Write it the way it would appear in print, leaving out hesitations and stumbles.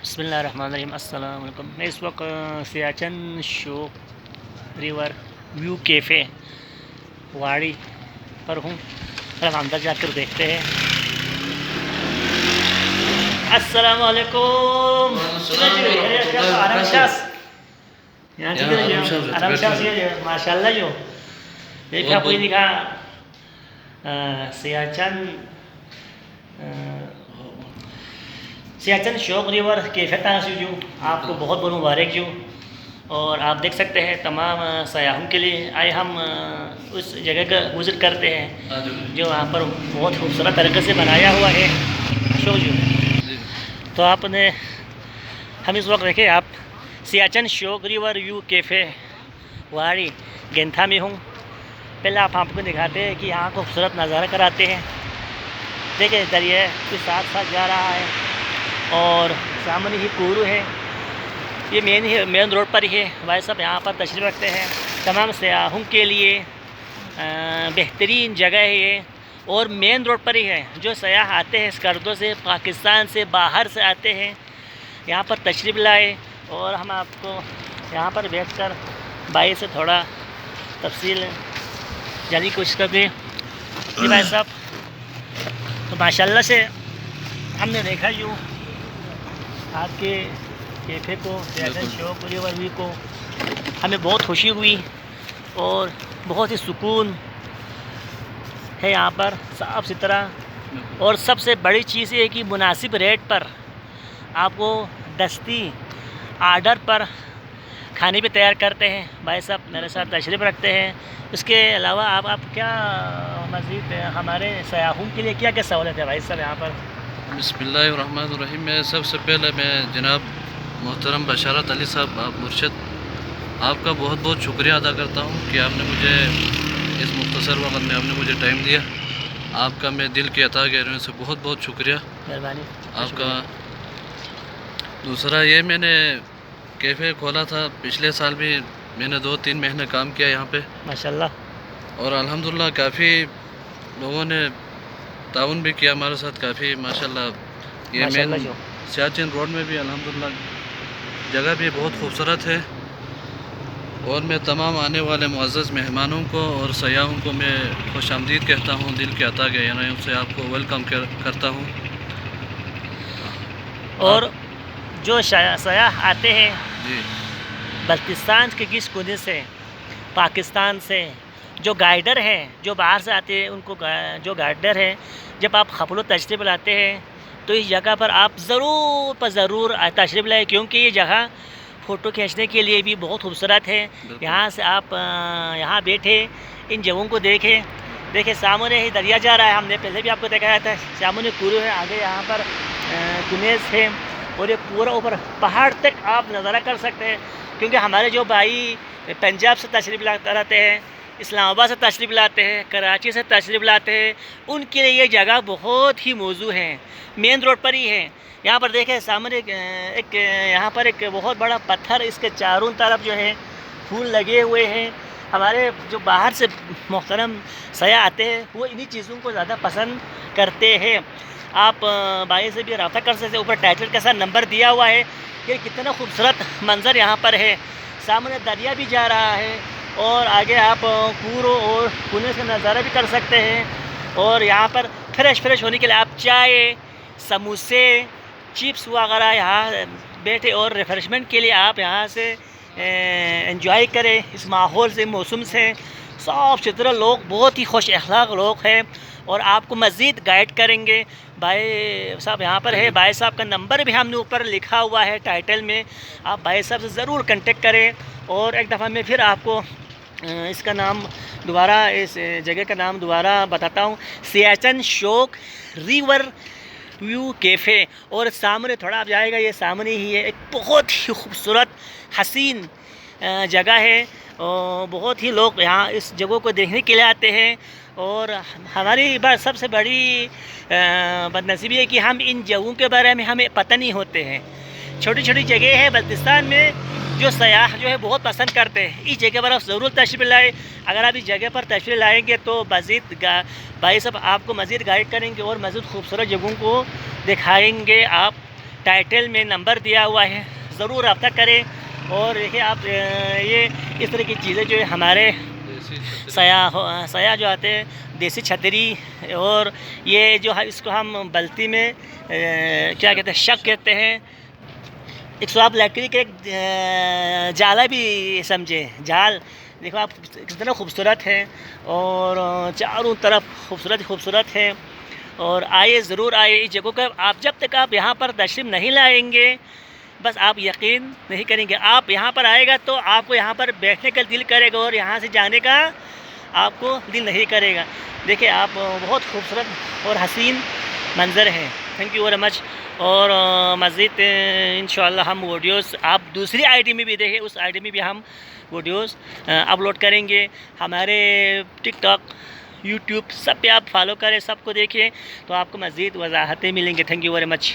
بسم اللہ الرحمن الرحیم۔ السلام علیکم۔ میں اس وقت سیاچن شوق ریور ویو کیفے واڑی پر ہوں۔ اب اندر جا کر دیکھتے ہیں۔ السلام علیکم۔ ماشاء اللہ جو دیکھا کوئی دکھا سیاچن شوق ریور کیفے تاسی جو آپ کو بہت بہت مبارک جو، اور آپ دیکھ سکتے ہیں تمام سیاحوں کے لیے آئے ہم اس جگہ کا وزٹ کرتے ہیں جو وہاں پر بہت خوبصورت طریقے سے بنایا ہوا ہے شوق جو۔ تو آپ نے ہم اس وقت دیکھیں آپ سیاچن شوق ریور ویو کیفے واڑی گینتھا میں ہوں۔ پہلے آپ کو دکھاتے ہیں کہ یہاں خوبصورت نظارہ کراتے ہیں۔ دیکھیں دریا کے ساتھ ساتھ جا رہا ہے اور سامنے ہی کورو ہے۔ یہ مین روڈ پر ہی ہے۔ بھائی صاحب یہاں پر تشریف رکھتے ہیں۔ تمام سیاحوں کے لیے بہترین جگہ ہے یہ، اور مین روڈ پر ہی ہے۔ جو سیاح آتے ہیں اسکردوں سے، پاکستان سے، باہر سے آتے ہیں، یہاں پر تشریف لائے، اور ہم آپ کو یہاں پر بیٹھ کر بھائی سے تھوڑا تفصیل جاننے کی کوشش کرتے ہیں۔ جی بھائی صاحب، تو ماشاءاللہ سے ہم نے دیکھا یوں آپ کے کیفے کو، سیاچن شوق ریور ویو کو، ہمیں بہت خوشی ہوئی اور بہت ہی سکون ہے یہاں پر، صاف ستھرا، اور سب سے بڑی چیز یہ ہے کہ مناسب ریٹ پر آپ کو دستی آرڈر پر کھانے بھی تیار کرتے ہیں۔ بھائی صاحب میرے ساتھ تشریف رکھتے ہیں۔ اس کے علاوہ آپ کیا مزید ہمارے سیاحوں کے لیے کیا سہولت ہے بھائی صاحب یہاں پر؟ بسم اللہ الرحمن الرحیم۔ میں سب سے پہلے جناب محترم بشارت علی صاحب، آپ مرشد، آپ کا بہت بہت شکریہ ادا کرتا ہوں کہ آپ نے مجھے اس مختصر وقت میں آپ نے مجھے ٹائم دیا۔ آپ کا میں دل کی عطا گہرائیوں سے بہت بہت شکریہ مہربانی آپ کا۔ دوسرا یہ میں نے کیفے کھولا تھا پچھلے سال بھی، میں نے 2-3 مہینے کام کیا یہاں پہ ماشاءاللہ، اور الحمدللہ کافی لوگوں نے تعاون بھی کیا ہمارے ساتھ کافی ماشاءاللہ۔ یہ مین سیاچن روڈ میں بھی الحمدللہ جگہ بھی بہت خوبصورت ہے، اور میں تمام آنے والے معزز مہمانوں کو اور سیاحوں کو میں خوش آمدید کہتا ہوں، دل کے عطا گہرائیوں سے آپ کو ویلکم کرتا ہوں۔ اور جو سیاح آتے ہیں جی بلتستان کے کس کونے سے، پاکستان سے، جو گائیڈر ہیں جو باہر سے آتے ہیں، ان کو جو گائیڈر ہیں، جب آپ خپلو تشریف لاتے ہیں تو اس جگہ پر آپ ضرور تشریف لائیں، کیونکہ یہ جگہ فوٹو کھینچنے کے لیے بھی بہت خوبصورت ہے۔ یہاں سے آپ یہاں بیٹھے ان جگہوں کو دیکھیں سامنے ہی دریا جا رہا ہے، ہم نے پہلے بھی آپ کو دکھایا تھا، سامنے کورو ہے، آگے یہاں پر کنیز ہے، اور یہ پورا اوپر پہاڑ تک آپ نظارہ کر سکتے ہیں۔ کیونکہ ہمارے جو بھائی پنجاب سے تشریف لاتے رہتے ہیں، اسلام آباد سے تشریف لاتے ہیں، کراچی سے تشریف لاتے ہیں، ان کے لیے یہ جگہ بہت ہی موزوں ہے، مین روڈ پر ہی ہے۔ یہاں پر دیکھیں سامنے یہاں پر ایک بہت بڑا پتھر، اس کے چاروں طرف جو ہے پھول لگے ہوئے ہیں۔ ہمارے جو باہر سے محترم سیاح آتے ہیں وہ انہی چیزوں کو زیادہ پسند کرتے ہیں۔ آپ بھائی سے بھی رابطہ کر سکتے ہیں، اوپر ٹائٹل کے ساتھ نمبر دیا ہوا ہے کہ کتنا خوبصورت منظر یہاں پر ہے۔ سامنے دریا بھی جا رہا ہے، اور آگے آپ کورو اور کونے سے نظارہ بھی کر سکتے ہیں، اور یہاں پر فریش ہونے کے لیے آپ چائے، سموسے، چپس وغیرہ یہاں بیٹھے، اور ریفریشمنٹ کے لیے آپ یہاں سے انجوائے کریں اس ماحول سے، موسم سے۔ صاف ستھرا لوگ، بہت ہی خوش اخلاق لوگ ہیں، اور آپ کو مزید گائیڈ کریں گے۔ بھائی صاحب یہاں پر ہے، بھائی صاحب کا نمبر بھی ہم نے اوپر لکھا ہوا ہے ٹائٹل میں، آپ بھائی صاحب سے ضرور کنٹیکٹ کریں۔ اور ایک دفعہ میں پھر آپ کو اس کا نام دوبارہ، اس جگہ کا نام دوبارہ بتاتا ہوں، سیاچن شوق ریور ویو کیفے، اور سامنے تھوڑا آپ جائے گا، یہ سامنے ہی ہے، ایک بہت ہی خوبصورت حسین جگہ ہے، اور بہت ہی لوگ یہاں اس جگہ کو دیکھنے کے لیے آتے ہیں۔ اور ہماری بات سب سے بڑی بدنصیبی ہے کہ ہم ان جگہوں کے بارے میں ہمیں پتہ نہیں ہوتے ہیں۔ چھوٹی جگہ ہے بلتستان میں جو سیاح جو ہے بہت پسند کرتے ہیں۔ اس جگہ پر آپ ضرور تشریف لائیں۔ اگر آپ اس جگہ پر تشریف لائیں گے تو مزید بھائی صاحب آپ کو مزید گائیڈ کریں گے اور مزید خوبصورت جگہوں کو دکھائیں گے آپ ٹائٹل میں نمبر دیا ہوا ہے، ضرور رابطہ کریں. اور دیکھیں آپ یہ اس طرح کی چیزیں جو ہمارے سیاح جو آتے ہیں، دیسی چھتری، اور یہ جو اس کو ہم بلتی میں کیا کہتے ہیں، شک کہتے ہیں. ایک سو آپ لکڑی کے ایک جالا بھی سمجھیں، جال دیکھو آپ کتنا خوبصورت ہے، اور چاروں طرف خوبصورت ہے. اور آئیے، ضرور آئیے اس جگہ کا. آپ جب تک آپ یہاں پر تشریف نہیں لائیں گے، بس آپ یقین نہیں کریں گے. آپ یہاں پر آئے گا تو آپ کو یہاں پر بیٹھنے کا دل کرے گا، اور یہاں سے جانے کا آپ کو دل نہیں کرے گا. دیکھیں آپ، بہت خوبصورت اور حسین منظر ہے. Thank you very much. اور مزید انشاءاللہ ہم ویڈیوز آپ دوسری آئی ڈی میں بھی دیکھیں، اس آئی ڈی میں بھی ہم ویڈیوز اپلوڈ کریں گے. ہمارے ٹک ٹاک، یوٹیوب سب پہ آپ فالو کریں، سب کو دیکھیں، تو آپ کو مزید وضاحتیں ملیں گے. Thank you very much.